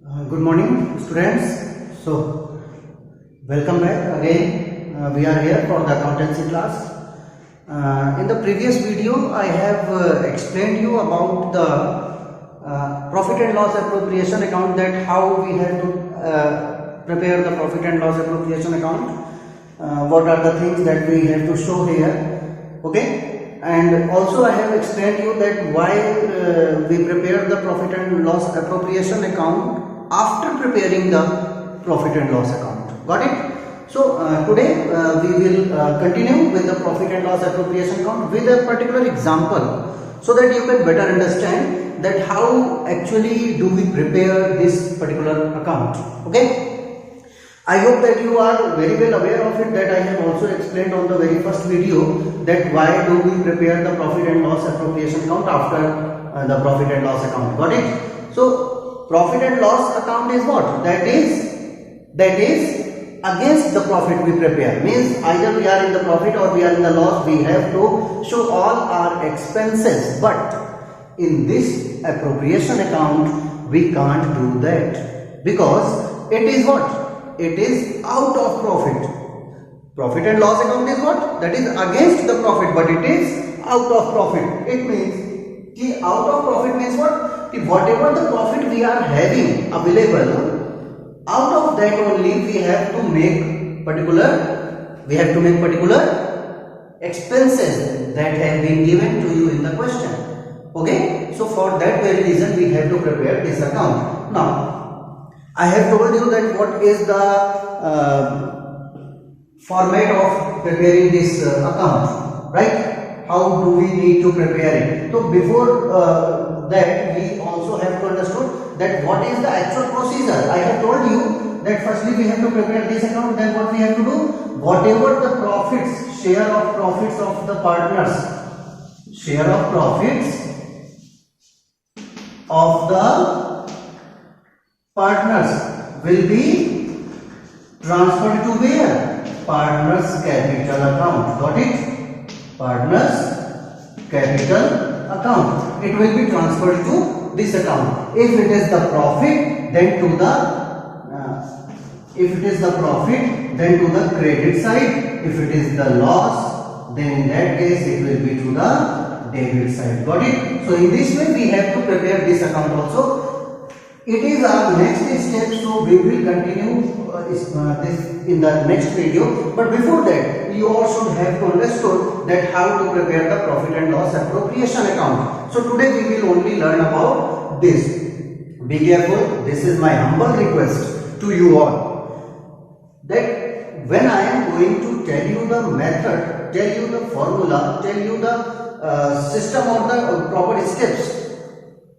Good morning, students. So, welcome back again. We are here for the accountancy class. In the previous video, I have explained you about the profit and loss appropriation account, that how we have to prepare the profit and loss appropriation account. What are the things that we have to show here? Okay. And also I have explained you that why we prepare the profit and loss appropriation account after preparing the profit and loss account. Got it? So today we will continue with the profit and loss appropriation account with a particular example, so that you can better understand that how actually do we prepare this particular account. Okay. I hope that you are very well aware of it, that I have also explained on the very first video that why do we prepare the profit and loss appropriation account after the profit and loss account. Got it? So profit and loss account is what? That is against the profit we prepare. Means either we are in the profit or we are in the loss, we have to show all our expenses. But in this appropriation account we can't do that, because it is what? It is out of profit. Profit and loss account is what? That is against the profit, but it is out of profit. It means ki out of profit means what? Ki whatever the profit we are having available, out of that only we have to make particular expenses that have been given to you in the question. Okay? So for that very reason we have to prepare this account. Now I have told you that what is the format of preparing this account, right? How do we need to prepare it? So before that we also have to understand that what is the actual procedure. I have told you that firstly we have to prepare this account, then what we have to do? Whatever the profits, share of profits of the partners, share of profits of the partners will be transferred to where? Partners capital account. Got it? Partners capital account. It will be transferred to this account. If it is the profit, then to the credit side. If it is the loss, then in that case it will be to the debit side. Got it? So in this way we have to prepare this account also. It is our next step, so we will continue this in the next video. But before that, you all should have to understood that how to prepare the profit and loss appropriation account. So today we will only learn about this. Be careful. This is my humble request to you all, that when I am going to tell you the method, tell you the formula, tell you the system or the proper steps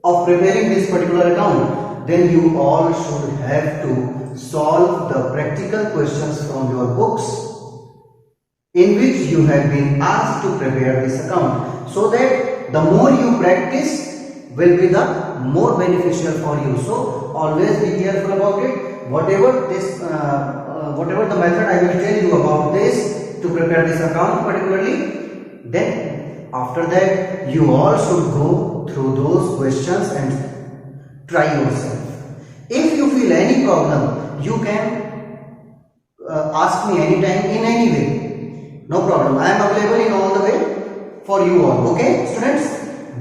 of preparing this particular account, then you all should have to solve the practical questions from your books in which you have been asked to prepare this account, so that the more you practice will be the more beneficial for you. So always be careful about it. Whatever the method I will tell you about this to prepare this account particularly, then after that you all should go through those questions and try yourself. If you feel any problem, you can ask me anytime in any way. No problem. I am available in all the way for you all. Okay, students?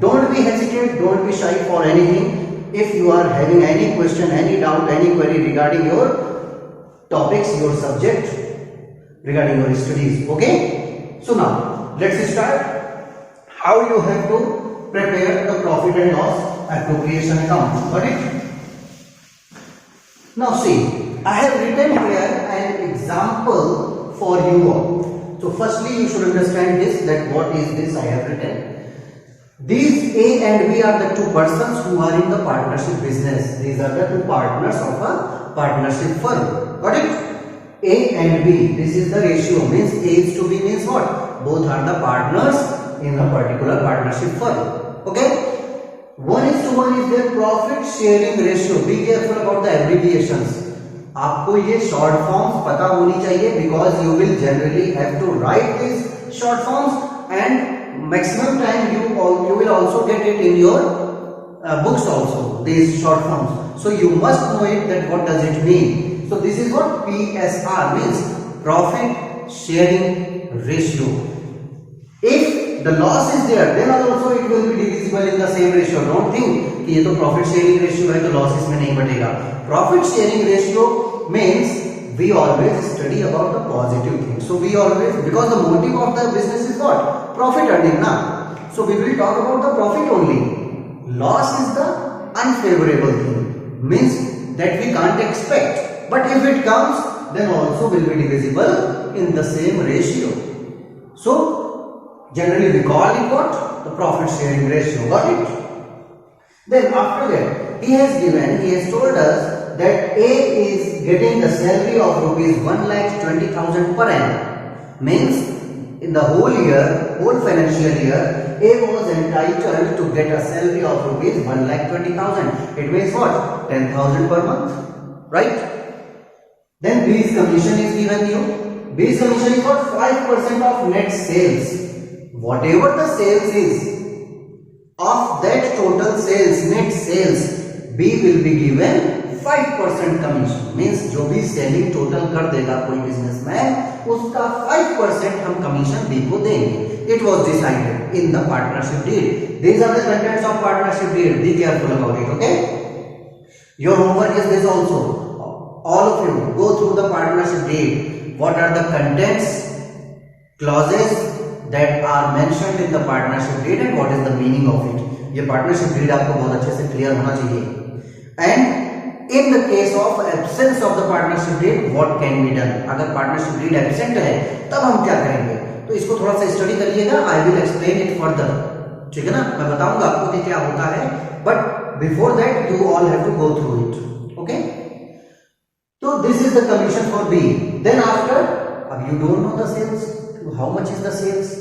Don't be hesitant. Don't be shy for anything. If you are having any question, any doubt, any query regarding your topics, your subject, regarding your studies. Okay? So now, let's start. How you have to prepare the profit and loss appropriation account. Got it? Now see, I have written here an example for you all. So firstly you should understand this, that what is this I have written. These A and B are the two persons who are in the partnership business. These are the two partners of a partnership firm. Got it? A and B. This is the ratio. Means A is to B means what? Both are the partners in a particular partnership firm. Okay? 1:1 is their profit sharing ratio. Be careful about the abbreviations. आपको ये short forms पता होनी चाहिए, because you will generally have to write these short forms, and maximum time you will also get it in your books also, these short forms. So you must know it that what does it mean. So this is what PSR means, profit sharing ratio. If the loss is there, then also it will be divisible in the same ratio. Don't think कि ये तो profit sharing ratio है तो loss इसमें नहीं बटेगा. Profit sharing ratio means we always study about the positive things. So we always, because the motive of the business is what? Profit earning, na? So we will talk about the profit only. Loss is the unfavorable thing, means that we can't expect. But if it comes, then also will be divisible in the same ratio. So generally we call it what? The profit sharing ratio. Got it? Then after that, he has told us that A is getting the salary of rupees 1,20,000 per annum. Means in the whole year, whole financial year, A was entitled to get a salary of rupees 1,20,000. It means what? 10,000 per month, right? Then B's commission is given you. B's commission is what? 5% of net sales. Whatever the sales is, of that total sales, net sales, B will be given 5% commission. Means जो भी selling total कर देगा कोई businessman, उसका 5% हम commission B को देंगे. It was decided in the partnership deed. These are the contents of partnership deed. Be careful about it. Okay, your homework is this also. All of you go through the partnership deed. What are the contents, clauses that are mentioned in the partnership deed and what is the meaning of it. ये partnership deed आपको बहुत अच्छे से clear होना चाहिए. And in the case of absence of the partnership deed, what can be done? अगर partnership deed absent है तब हम क्या करेंगे, तो इसको थोड़ा सा स्टडी करिएगा. I will explain it further. ठीक है ना, मैं बताऊंगा आपको कि क्या होता है, but before that you all have to go through it. Okay, so this is the commission for B. Then after, अब you don't know the sales, how much is the sales,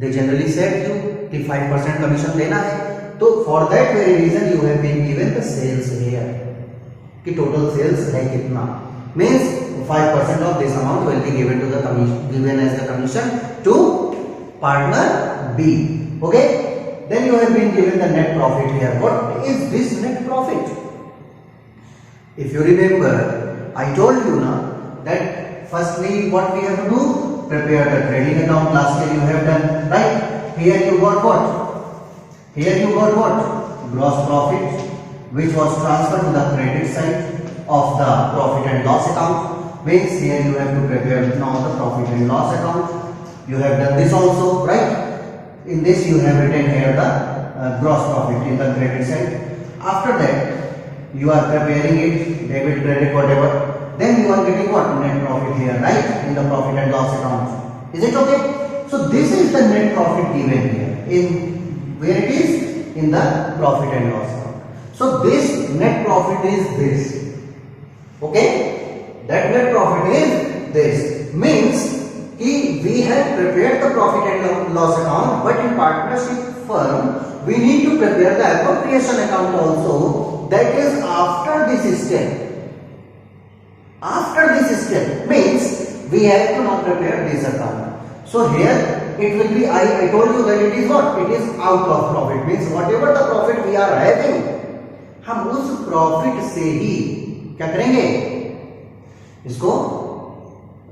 they generally said you कि 5% commission देना है, तो for that very reason you have been given the sales here कि total sales है कितना. Means 5% of this amount will be given to the commission, given as the commission to partner B. Okay, then you have been given the net profit here. What is this net profit? If you remember, I told you ना that firstly what we have to do, prepare the trading account. Last year you have done, right? Here you got what? Here you got what? Gross profit, which was transferred to the credit side of the profit and loss account. Means here you have to prepare now the profit and loss account. You have done this also, right? In this you have written here the gross profit in the credit side. After that you are preparing it, debit, credit, whatever. Then you are getting what? Net profit here, right? In the profit and loss account. Is it okay? So this is the net profit given here. In where it is? In the profit and loss account. So this net profit is this. Okay, that net profit is this. Means we have prepared the profit and loss account, but in partnership firm we need to prepare the appropriation account also. That is after this step. After this step means we have to now prepare this account. So here it will be, I told you that it is what? It is out of profit. Means whatever the profit we are having, हम उस profit से ही क्या करेंगे, इसको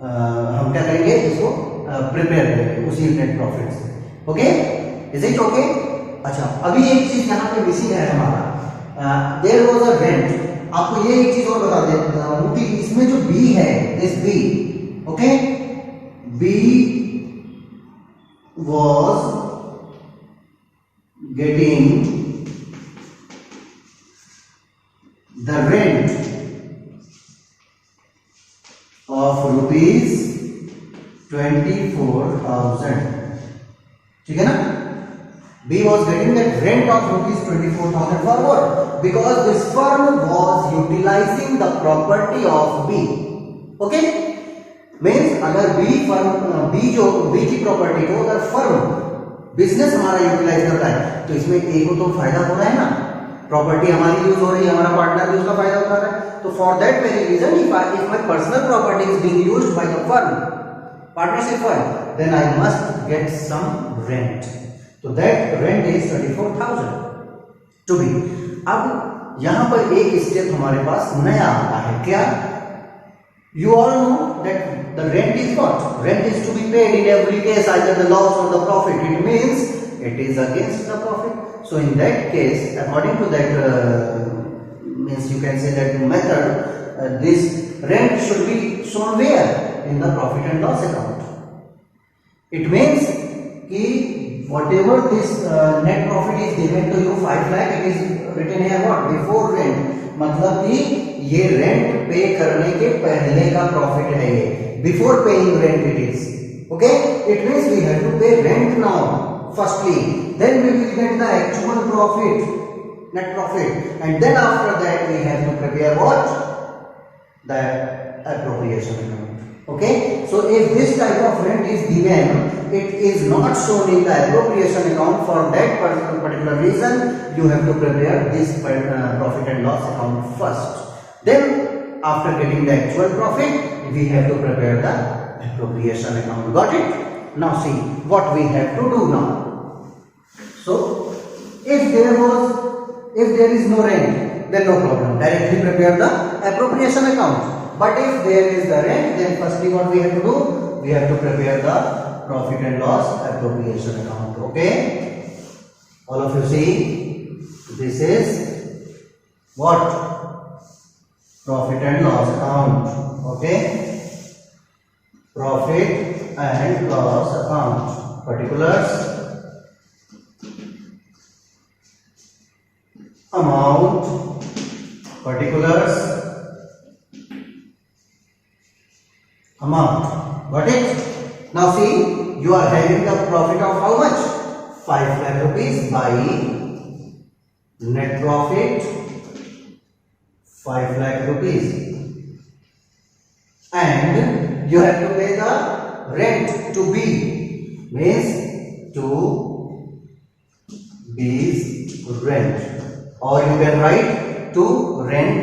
हम क्या करेंगे, इसको प्रिपेयर करेंगे उसी नेट प्रॉफिट से. Okay, is it okay? अच्छा, अभी एक चीज यहाँ पे मिसिंग है हमारा. There was a rent. आपको ये एक चीज और बता देता हूँ कि इसमें जो बी है, this B, okay, B was getting the rent of rupees 24,000. ठीक है ना? B was getting the rent of rupees 24,000 for what? Because this firm was utilizing the property of B. Okay? Means अगर B की property को अगर firm business हमारा utilise करता है तो इसमें ए को तो फायदा हो रहा है ना, प्रॉपर्टी हमारी यूज हो रही है, हमारा पार्टनर भी उसका फायदा उठा रहा है. तो for that very reason if my personal property is being used by the firm, partnership firm, then I must get some rent. तो that rent is 24,000 to be. अब यहाँ पर एक स्टेप हमारे पास नया आता है, क्या? You all know that the rent is what? Rent is to be paid in every case, either the loss or the profit. It means it is against the profit. So in that case, according to that means you can say that method, this rent should be shown where? In the profit and loss account. It means कि whatever this net profit is given to you 5 lakh, it is written here what? Before rent. मतलब कि ये rent पे करने के पहले का profit है ये, before paying rent it is, okay? It means we have to pay rent now firstly, then we will get the actual profit, net profit, and then after that we have to prepare what? The appropriation account. Okay, so if this type of rent is given, it is not shown in the appropriation account. For that particular reason, you have to prepare this profit and loss account first. Then, after getting the actual profit, we have to prepare the appropriation account. Got it? Now see what we have to do now. So, if there is no rent, then no problem. Directly prepare the appropriation account. But if there is the rent, then firstly what we have to do? We have to prepare the profit and loss appropriation account. Okay? All of you see, this is what? Profit and loss account. Okay? Profit and loss account. Particulars. Amount. Particulars. Amount. Got it? Now see, you are having the profit of how much? 5 lakh rupees by net profit 5 lakh rupees, and you have to pay the rent to B, means to B's rent, or you can write to rent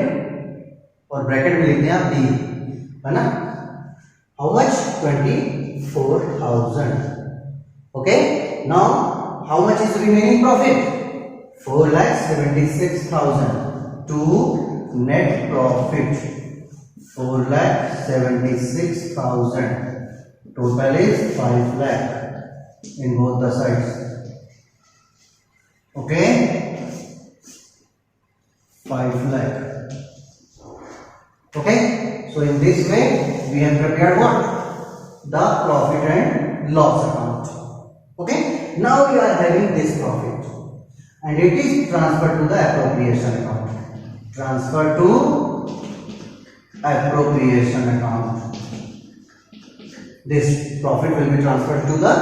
और bracket में लिखते हैं आप D, है ना? How much? 24,000. Okay. Now, how much is remaining profit? 4,76,000 to net profit. 4,76,000. Total is 5 lakh in both the sides. Okay. 5 lakh. Okay. So in this way, we have prepared what? The profit and loss account. Okay. Now you are having this profit, and it is transferred to the appropriation account. Transfer to appropriation account. This profit will be transferred to the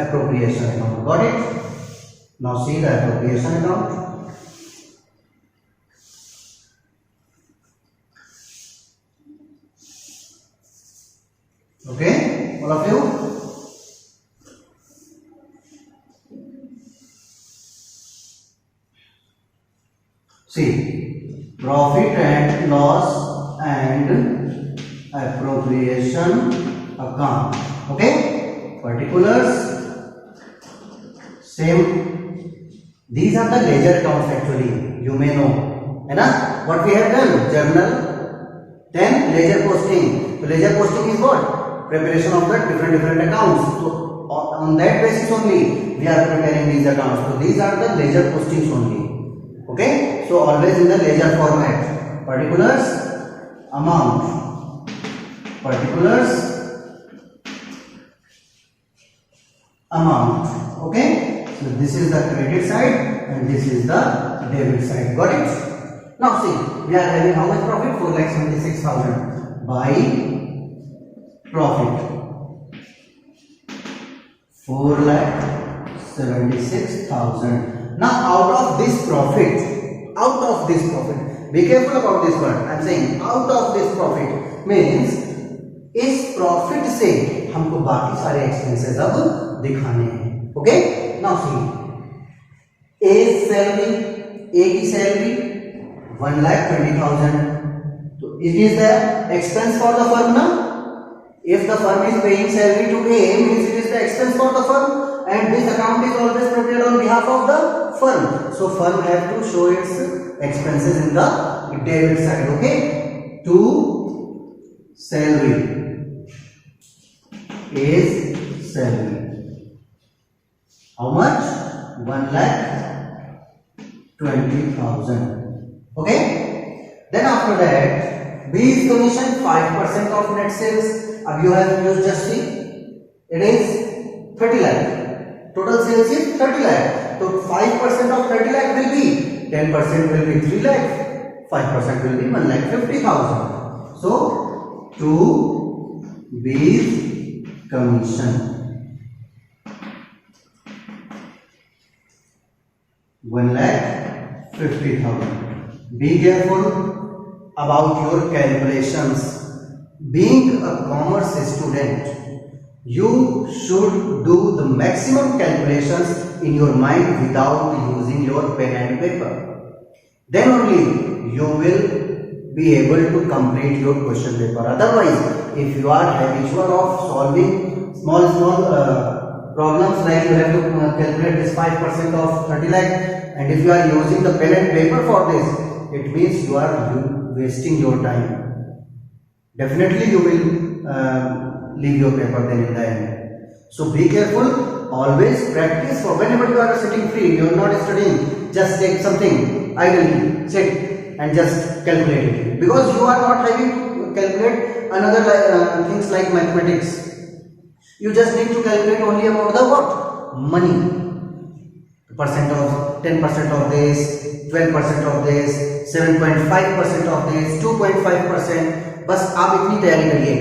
appropriation account. Got it? Now see the appropriation account. Okay, all of you? See, profit and loss and appropriation account. Okay, particulars. Same. These are the ledger accounts actually. You may know, है ना? What we have done? Journal. Then ledger posting. So ledger posting is what? Preparation of the different accounts. So on that basis only we are preparing these accounts. So these are the ledger postings only. Okay, so always in the ledger format. Particulars, amount, particulars, amount. Okay, so this is the credit side and this is the debit side. Got it? Now see, we are having how much profit? 4,76,000 by profit 4,76,000. Now out of this profit, be careful about this word. I am saying out of this profit means इस profit से हमको बाकी सारे expenses अब दिखाने हैं. Okay, now see, ए salary, ए की salary 1,20,000. तो it is the expense for the firm ना. If the firm is paying salary to A, means it is the expense for the firm, and this account is always prepared on behalf of the firm. So firm have to show its expenses in the debit side. Okay, to salary is salary. How much? 1,20,000. Okay. Then after that, B is commission 5% of net sales. अब you have used just see, it is 30 lakh. Total sales is 30 lakh. So 5% of 30 lakh will be 10% will be 3 lakh. 5% will be 1,50,000. So 2 B's commission. 1,50,000. Be careful about your calculations. Being a commerce student, you should do the maximum calculations in your mind without using your pen and paper. Then only you will be able to complete your question paper. Otherwise, if you are habitual of solving small problems, like you have to calculate this 5% of 30 lakh, and if you are using the pen and paper for this, it means you are wasting your time. Definitely you will leave your paper then in the end. So be careful, always practice. For whenever you are sitting free, you are not studying, just take something idly, sit and just calculate it. Because you are not having to calculate another things like mathematics. You just need to calculate only about the what? Money. Percent of 10% of this, 12% of this, 7.5% of this, 2.5%. बस आप इतनी तैयारी करिए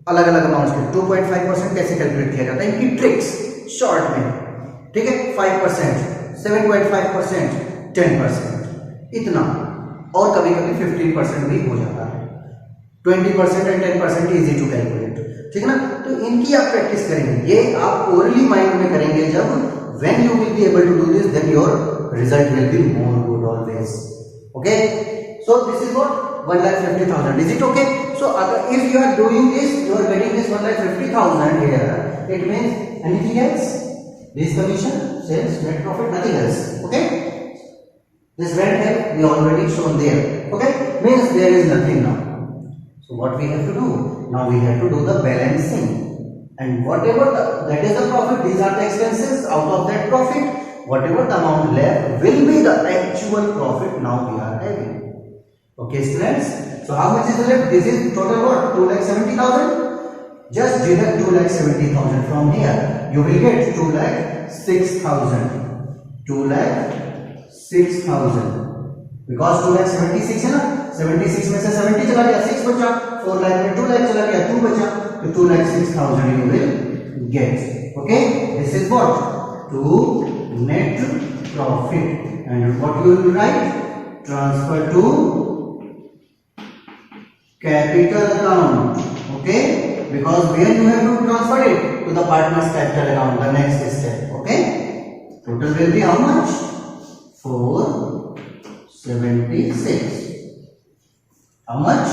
अलग अलग amounts के 2.5% कैसे calculate किया जाता है, इनकी ट्रिक्स शॉर्ट में, ठीक है। 5%, 7.5%, 10%, इतना, और कभी कभी 15% भी हो जाता है। 20% एंड 10% इजी टू कैलकुलेट, ठीक है ना। तो इनकी आप प्रैक्टिस करेंगे, ये आप ओरली माइंड में करेंगे। जब when you will be able to do this, then your result will be more good always. Okay, so this is what 1,50,000. Is it okay? So if you are doing this, you are getting this 1,50,000 here, it means anything else? This commission, sales, net profit, nothing else. Okay, this rent have we already shown there. Okay, means there is nothing now. So what we have to do now, we have to do the balancing, and whatever that is the profit, these are the expenses. Out of that profit, whatever the amount left will be the actual profit now we are having. Okay students, so how much is left? This is total what? 2,70,000. Just deduct 2,70,000 from here, you will get 2,06,000. 2,06,000 because 2,76 है ना, 76 में से 70 चला गया, 6 बचा, 4 लाख में 2 लाख चला गया, 2 बचा, तो 2,06,000 you will get. Okay, this is what? To net profit, and what you will write? Transfer to capital account. Okay, because where you have to transfer it? To the partner's capital account, the next step. Okay, total will be how much? 476. How much?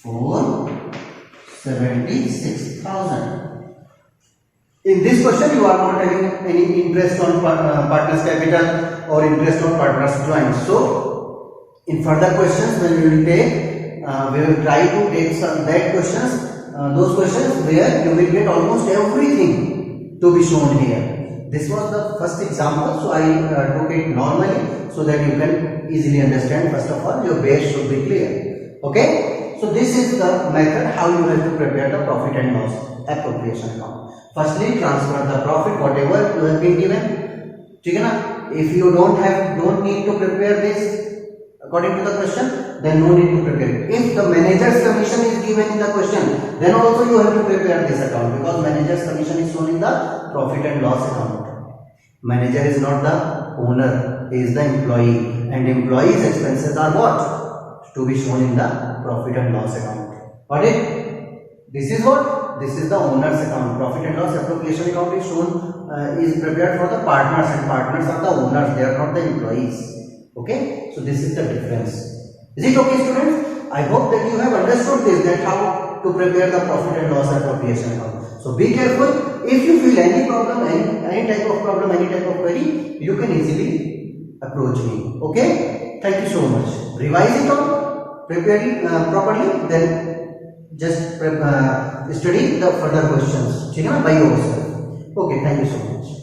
476,000. In this question, you are not having any interest on partner's capital or interest on partner's joint. So, in further questions, when we will take, we will try to take some that questions, those questions where you will get almost everything to be shown here. This was the first example, so I took it normally so that you can easily understand. First of all, your base should be clear. Okay, so this is the method how you have to prepare the profit and loss appropriation account. Firstly, transfer the profit whatever you have been given, ठीक है ना। If you don't need to prepare this according to the question, then no need to prepare it. If the manager's commission is given in the question, then also you have to prepare this account, because manager's commission is shown in the profit and loss account. Manager is not the owner, he is the employee, and employee's expenses are what? To be shown in the profit and loss account. Got it? This is what? This is the owner's account. Profit and loss appropriation account is shown, is prepared for the partners, and partners are the owners, they are not the employees. Okay, so this is the difference. Is it okay students? I hope that you have understood this, that how to prepare the profit and loss appropriation account. So be careful. If you feel any problem, any type of problem, any type of query, you can easily approach me. Okay, thank you so much. Revise it all, prepare it properly, then just study the further questions, ठीक है ना, by yourself. Okay, thank you so much.